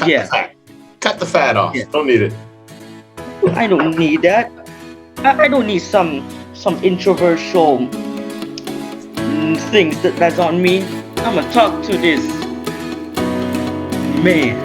Cut the Yeah. fat. Cut the fat off. Yeah. Don't need it. I don't need that. I don't need some introversial things that's on me. I'ma talk to this man.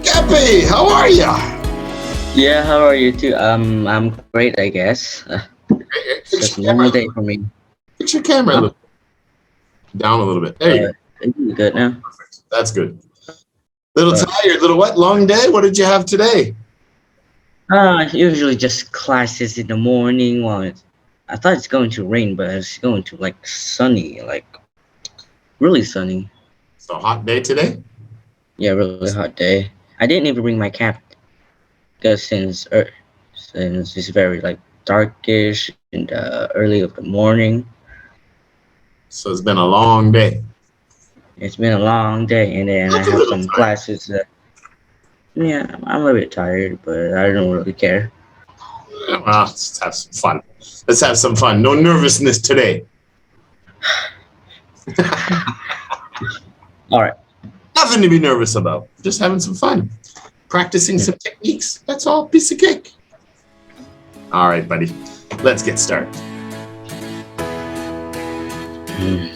Gappy, how are ya? Yeah, how are you too? I'm great, I guess. It's Fix just a your camera. normal day for me. Fix your camera a Huh? little down a little bit. There you go. You good now? Perfect. That's good. Little Uh, tired, little what? Long day? What did you have today? Usually just classes in the morning. I thought it's going to rain, but it's going to like sunny, like really sunny. It's a hot day today. Yeah, really hot day. I didn't even bring my cap because since it's very like darkish in the early of the morning. So it's been a long day. It's been a long day, and then I That's a have little some tired. classes. Yeah, I'm a bit tired, but I don't really care. Well, let's have some fun. Let's have some fun. No nervousness today. All right. Nothing to be nervous about. Just having some fun. Practicing some techniques. That's all. Piece of cake. All right, buddy. Let's get started. Mm.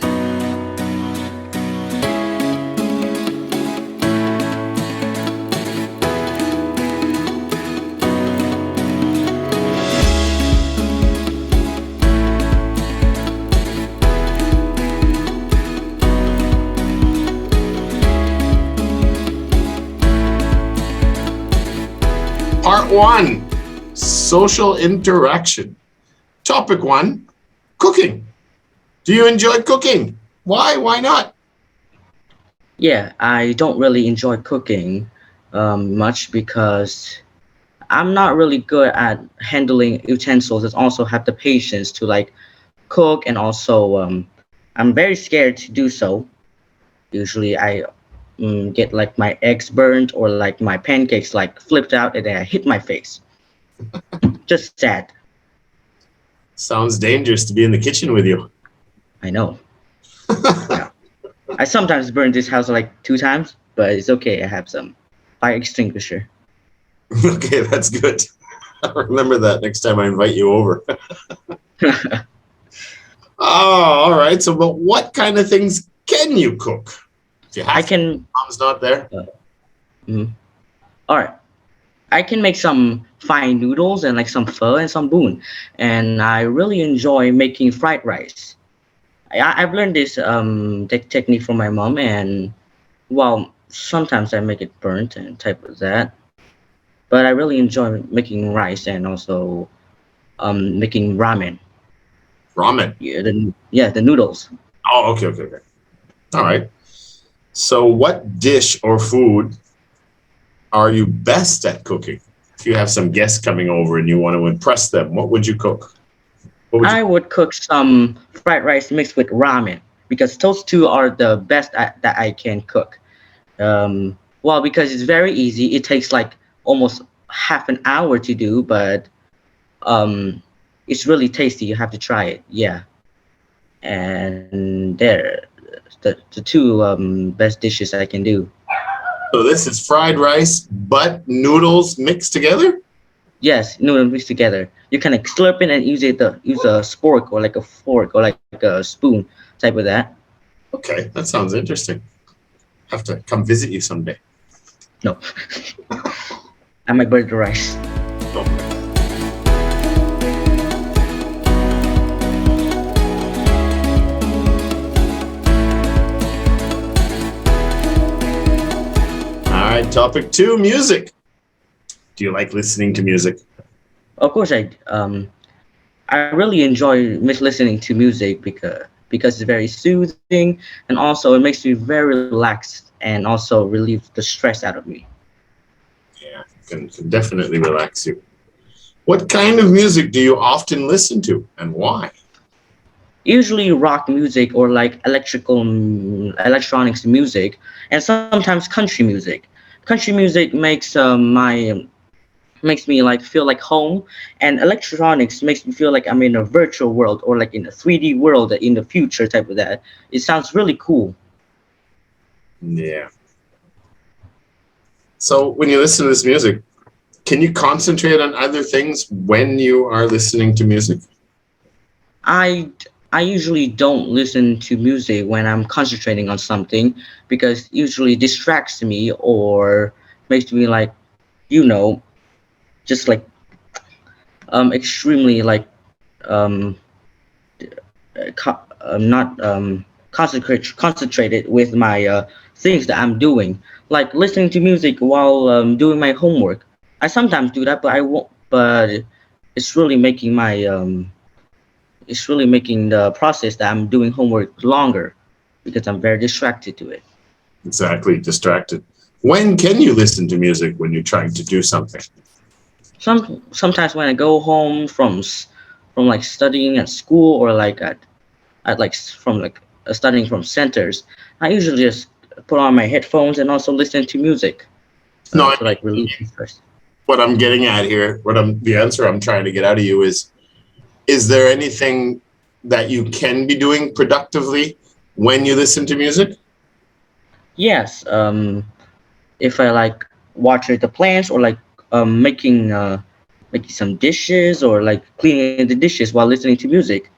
Part 1, social interaction. Topic 1, cooking. Do you enjoy cooking? Why? Why not? Yeah, I don't really enjoy cooking much because I'm not really good at handling utensils and also have the patience to like cook, and also I'm very scared to do so. Usually I get like my eggs burnt or like my pancakes like flipped out and then I hit my face. Just sad. Sounds dangerous to be in the kitchen with you. I know. Yeah. I sometimes burn this house like 2 times, but it's okay. I have some fire extinguisher. Okay, that's good. I'll remember that next time I invite you over. Oh, all right. So, but what kind of things can you cook? Do you have I to? can. Mom's not there. Mhm. All right. I can make some fine noodles and like some pho and some boon, and I really enjoy making fried rice. I've learned this technique from my mom, and well, sometimes I make it burnt and type of that. But I really enjoy making rice and also making ramen. Ramen. The noodles. Oh, okay, okay, okay. All right. So, what dish or food are you best at cooking? If you have some guests coming over and you want to impress them, what would you cook? What would you? I would cook some fried rice mixed with ramen because those two are the best that I can cook. Well, because it's very easy. It takes like almost half an hour to do, but um, it's really tasty. You have to try it. Yeah, and the two best dishes I can do. So this is fried rice, but noodles mixed together. Yes, noodles mixed together. You can like slurp it and use a spork or like a fork or like a spoon type of that. Okay, that sounds interesting. Have to come visit you someday. No, I might burn the rice. Oh. All right, topic 2, music. Do you like listening to music? Of course, I really enjoy listening to music because it's very soothing and also it makes me very relaxed and also relieve the stress out of me. can definitely relax you. What kind of music do you often listen to and why? Usually rock music or like electronics music, and sometimes country music. Country music makes me like feel like home, and electronics makes me feel like I'm in a virtual world or like in a 3D world in the future type of that. It sounds really cool. Yeah. So when you listen to this music, can you concentrate on other things when you are listening to music? I I usually don't listen to music when I'm concentrating on something because usually distracts me or makes me like you know just like extremely like um not concentrated with my things that I'm doing, like listening to music while doing my homework. I sometimes do that, but I won't. But it's really making my it's really making the process that I'm doing homework longer because I'm very distracted to it. Exactly, distracted. When can you listen to music when you're trying to do something? Sometimes when I go home from from like studying at school or like at like from like studying from centers, I usually just put on my headphones and also listen to music No, I to mean, like relieve stress. what I'm getting at here, the answer I'm trying to get out of you is there anything that you can be doing productively when you listen to music? Yes, if I like water the plants or like making some dishes or like cleaning the dishes while listening to music,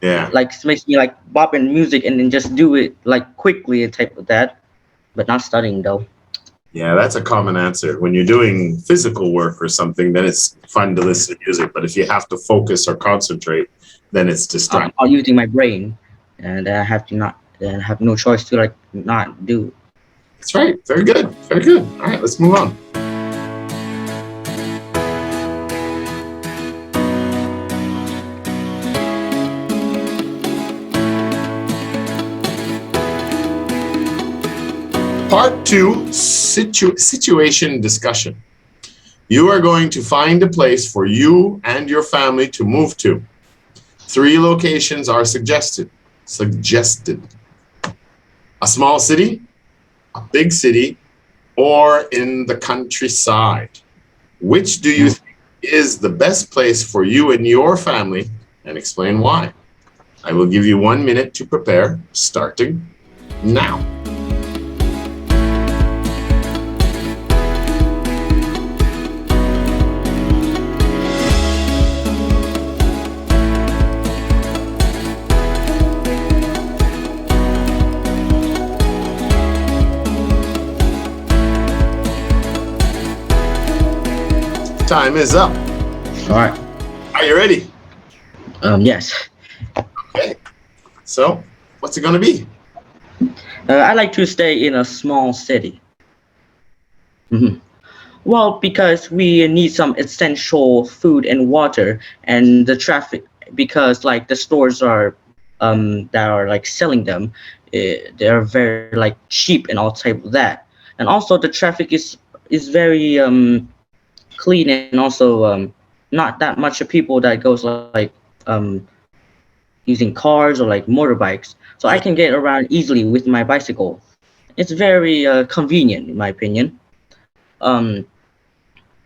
Yeah. like it makes me like bop in music and then just do it like quickly and type of that, but not studying though. Yeah, that's a common answer. When you're doing physical work or something, then it's fun to listen to music. But if you have to focus or concentrate, then it's distracting. I'm using my brain, and I have to not, and I have no choice to like not do. That's right. Very good. Very good. All right, let's move on. Part two, situation discussion. You are going to find a place for you and your family to move to. 3 locations are suggested. A small city, a big city, or in the countryside. Which do you think is the best place for you and your family, and explain why? I will give you 1 minute to prepare, starting now. Time is up. All right. Are you ready? Yes. Okay. So, what's it going to be? I like to stay in a small city. hmm Well, because we need some essential food and water, and the traffic, because like the stores are that are like selling them, they are very like cheap and all type of that. And also the traffic is very clean, and also not that much of people that goes like um using cars or like motorbikes, so I Yeah. can get around easily with my bicycle. It's very convenient in my opinion. um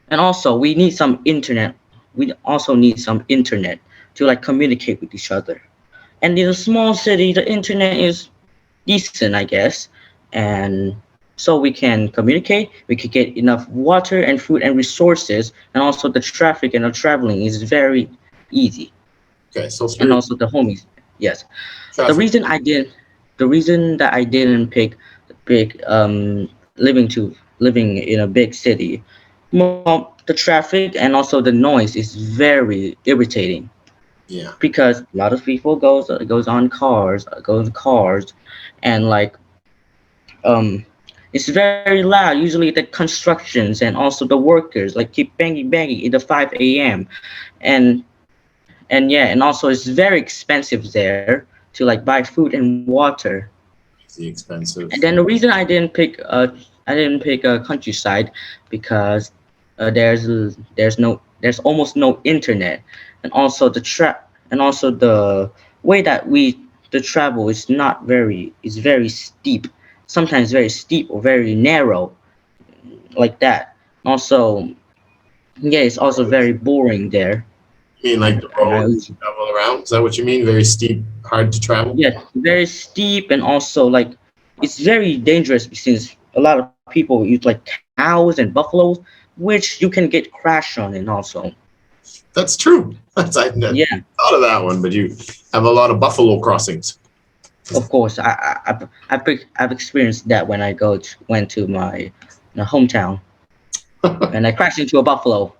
and also we need some internet. We also need some internet to like communicate with each other. And in a small city, the internet is decent, I guess. And so we can communicate, we could get enough water and food and resources, and also the traffic and the traveling is very easy. Okay, so And 3 also the homies, yes. The traffic. reason I did, the reason that I didn't pick living in a big city, well, the traffic and also the noise is very irritating Yeah. because a lot of people goes cars, and like um it's very loud. Usually the constructions and also the workers like keep banging in the 5 a.m. and yeah, and also it's very expensive there to like buy food and water. The And expensive. then the reason I didn't pick I didn't pick a countryside because there's almost no internet, and also the way that we the travel is very steep, sometimes very steep or very narrow like that. Also, yeah, it's also very boring there. You mean like the And I roads travel around? Is that what you mean? Very steep, hard to travel? Yeah, very steep, and also like it's very dangerous since a lot of people use like cows and buffaloes, which you can get crashed on, and also That's true. I never yeah, thought of that one, but you have a lot of buffalo crossings. of course I've experienced that when went to my hometown and I crashed into a buffalo.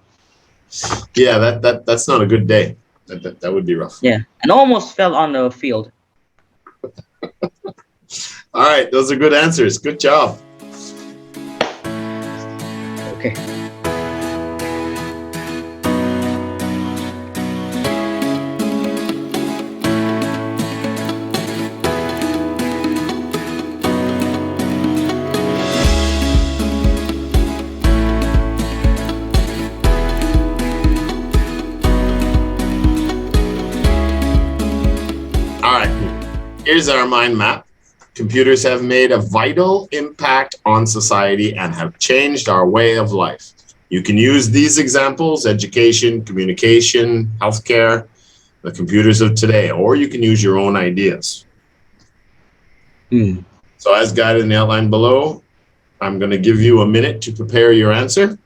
Yeah, that's not a good day. That would be rough. Yeah, and almost fell on the field. All right, those are good answers. Good job. Okay. All right, here's our mind map. Computers have made a vital impact on society and have changed our way of life. You can use these examples: education, communication, healthcare, the computers of today, or you can use your own ideas. Hmm. So as guided in the outline below, I'm going to give you a minute to prepare your answer,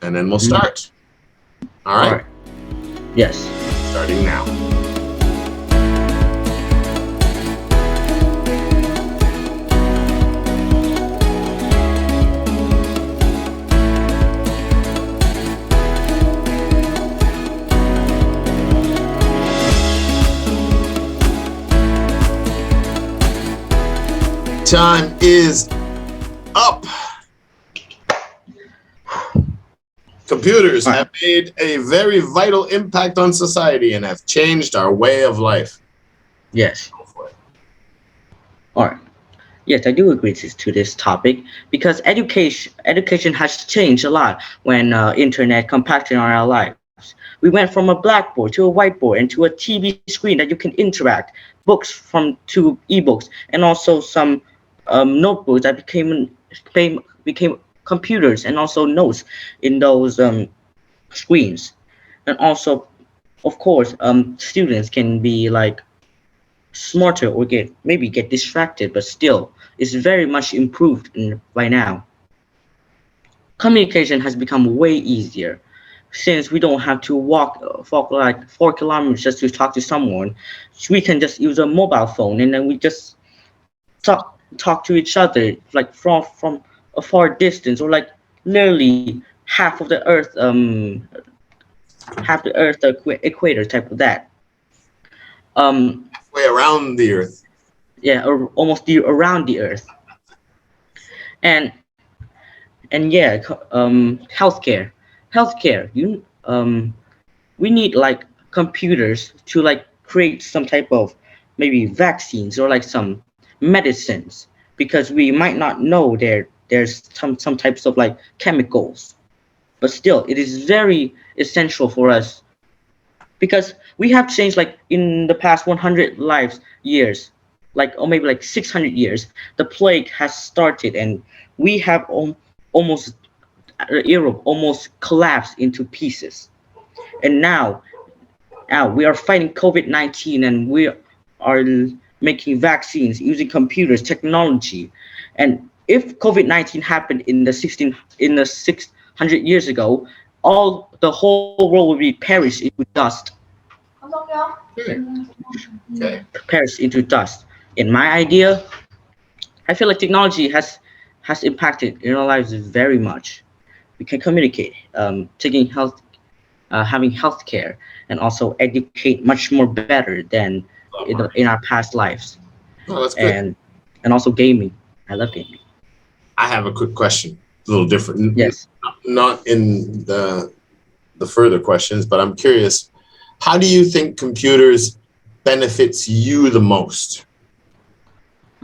and then we'll start. All right? Yes. Starting now. Time is up. Computers have made a very vital impact on society and have changed our way of life. Yes. All right. Yes, I do agree to this topic because education has changed a lot when internet compacted on our lives. We went from a blackboard to a whiteboard and to a TV screen that you can interact, books to ebooks, and also some notebooks that became computers, and also notes in those screens. And also, of course, students can be like smarter or get distracted, but still it's very much improved by now. Communication has become way easier since we don't have to walk like 4 kilometers just to talk to someone. We can just use a mobile phone, and then we just talk to each other like from a far distance, or like literally half the earth equator type of that. Way around the earth. Yeah, or almost around the earth. And yeah, healthcare, we need like computers to like create some type of maybe vaccines or like some medicines, because we might not know there's some types of like chemicals, but still it is very essential for us, because we have changed like in the past 100 lives years, like, or maybe like 600 years. The plague has started, and we have almost Europe almost collapsed into pieces. And now we are fighting COVID-19, and we are making vaccines using computers technology. And if COVID-19 happened in the 600 years ago, all the whole world would be perished into dust. Okay. Perished into dust. In my idea, I feel like technology has impacted in our lives very much. We can communicate, having healthcare, and also educate much more better than in our past lives. Oh, that's good. And also gaming. I love gaming. I have a quick question. A little different. Yes. Not in the further questions, but I'm curious. How do you think computers benefits you the most?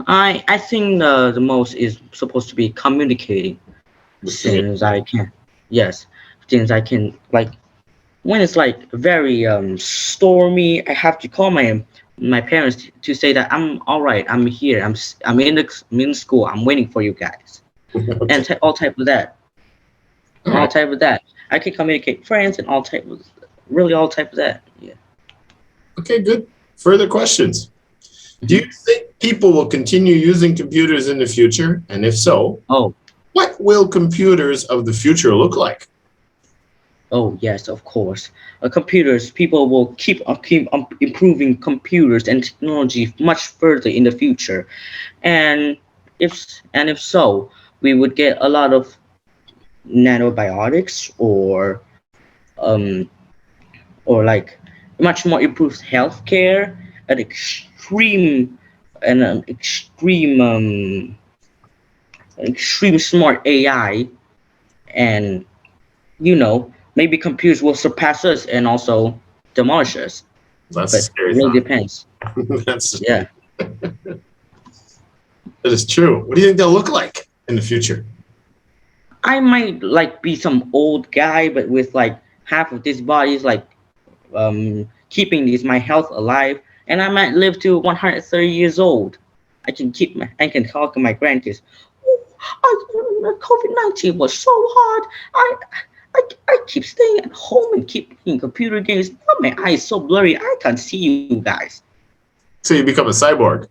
I think the most is supposed to be communicating, since I can. Yes, things I can like when it's like very stormy. I have to call my parents to say that I'm all right. I'm here. I'm in school. I'm waiting for you guys, and Okay. all type of that. All All right. type of that. I can communicate friends and really all type of that. Yeah. Okay, good. Further questions. Do you hmm think people will continue using computers in the future? And if so, Oh, what will computers of the future look like? oh yes, of course. Computers. People will keep improving computers and technology much further in the future. And if so, we would get a lot of nanobiotics um or like much more improved healthcare, an extreme and an extreme smart AI, and maybe computers will surpass us and also demolish us. That's a But it scary really thought. depends. That's Yeah. that is true. What do you think they'll look like in the future? I might like be some old guy, but with like half of this body is like keeping this my health alive, and I might live to 130 years old. I can talk to my grandkids. Oh, COVID-19 was so hard. I keep staying at home and keep playing computer games. Now my eyes so blurry. I can't see you guys. So you become a cyborg.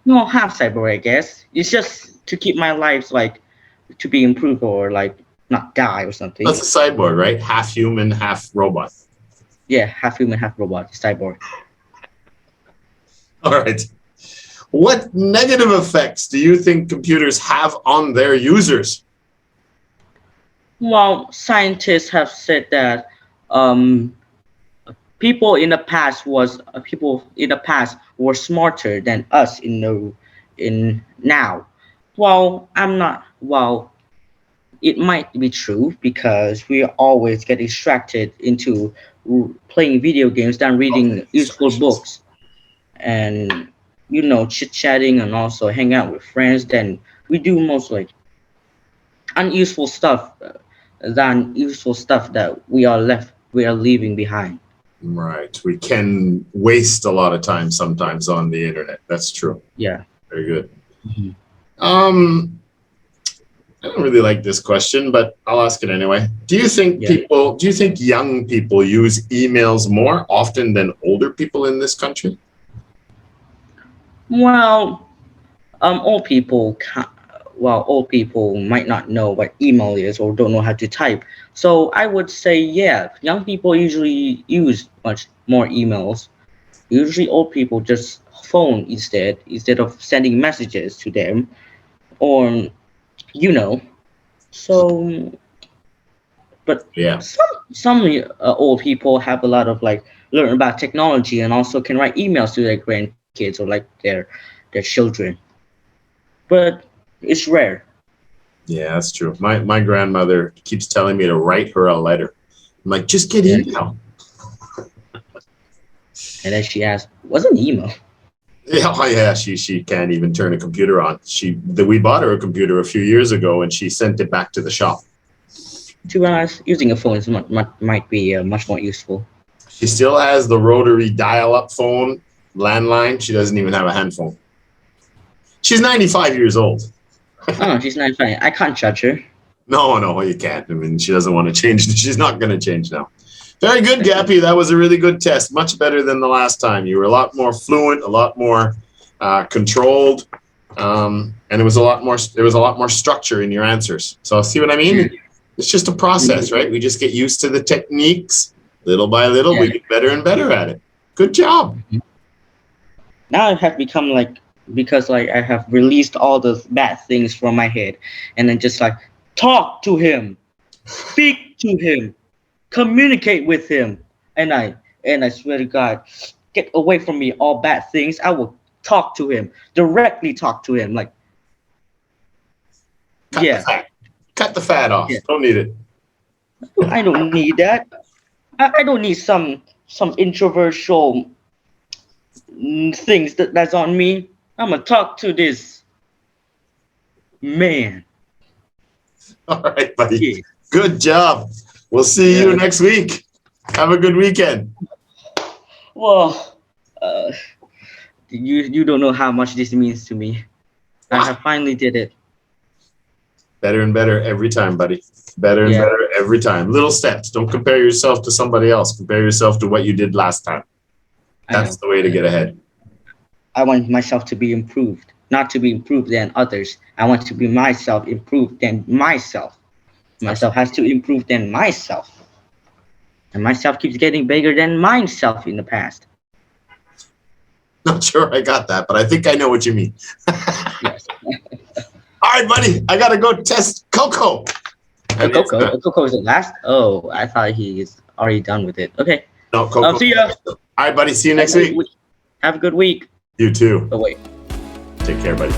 No, half cyber, I guess. It's just to keep my life like to be improved or like not die or something. That's a cyborg, right? Half human, half robot. Yeah, half human, half robot, cyborg. All right. What negative effects do you think computers have on their users? Well, scientists have said that um, people in the past were smarter than us in now. Well, I'm not. Well, it might be true because we always get distracted into playing video games than Okay, reading useful distractions. books and chit chatting and also hang out with friends. Then we do most like unuseful stuff than useful stuff that we are leaving behind. Right. We can waste a lot of time sometimes on the internet. That's true. Yeah. Very good. Mhm. Um, I don't really like this question, but I'll ask it anyway. Yeah. Do you think young people use emails more often than older people in this country? Well, old people ca old people might not know what email is or don't know how to type. So I would say, yeah, young people usually use much more emails. Usually old people just phone instead of sending messages to them or you know. So, but Yeah. some old people have a lot of like learn about technology and also can write emails to their grandkids or like their children. But it's rare. Yeah, that's true. My grandmother keeps telling me to write her a letter. I'm like, just get Yeah. email. And then she asked, "What's an email?" Yeah, oh yeah, she can't even turn a computer on. We bought her a computer a few years ago, and she sent it back to the shop. To be honest, using a phone is might be much more useful. She still has the rotary dial-up phone landline. She doesn't even have a hand phone. She's 95 years old. Oh, she's not funny. I can't judge her. No, no, you can't. I mean, she doesn't want to change. She's not going to change now. Very good, Gappy. That was a really good test. Much better than the last time. You were a lot more fluent, a lot more controlled, and it was a lot more. There was a lot more structure in your answers. So see what I mean? It's just a process, right? We just get used to the techniques little by little. Yeah. We get better and better at it. Good job. Now I have become like because like I have released all the bad things from my head, and then just like talk to him, speak to him, communicate with him, and I swear to God, get away from me all bad things. I will talk to him directly. Talk to him like Cut the yeah, fat. Cut the fat off. yeah. Don't need it. I don't need that. I don't need some introversial things that's on me. I'm gonna talk to this man. All right, buddy. Yeah. Good job. We'll see you next week. Have a good weekend. Well, you don't know how much this means to me. I have finally did it. Better and better every time, buddy. Better and better every time. Little steps. Don't compare yourself to somebody else. Compare yourself to what you did last time. That's the way to get ahead. I want myself to be improved, not to be improved than others. I want to be myself, improved than myself. Myself has to improve than myself. And myself keeps getting bigger than myself in the past. Not sure I got that, but I think I know what you mean. Yes. All right, buddy. I got to go test Coco. Coco is the last? Oh, I thought he is already done with it. Okay. No, Coco. See ya. All right, buddy. See you next week. Have a good week. You too. Oh, wait. Take care, buddy.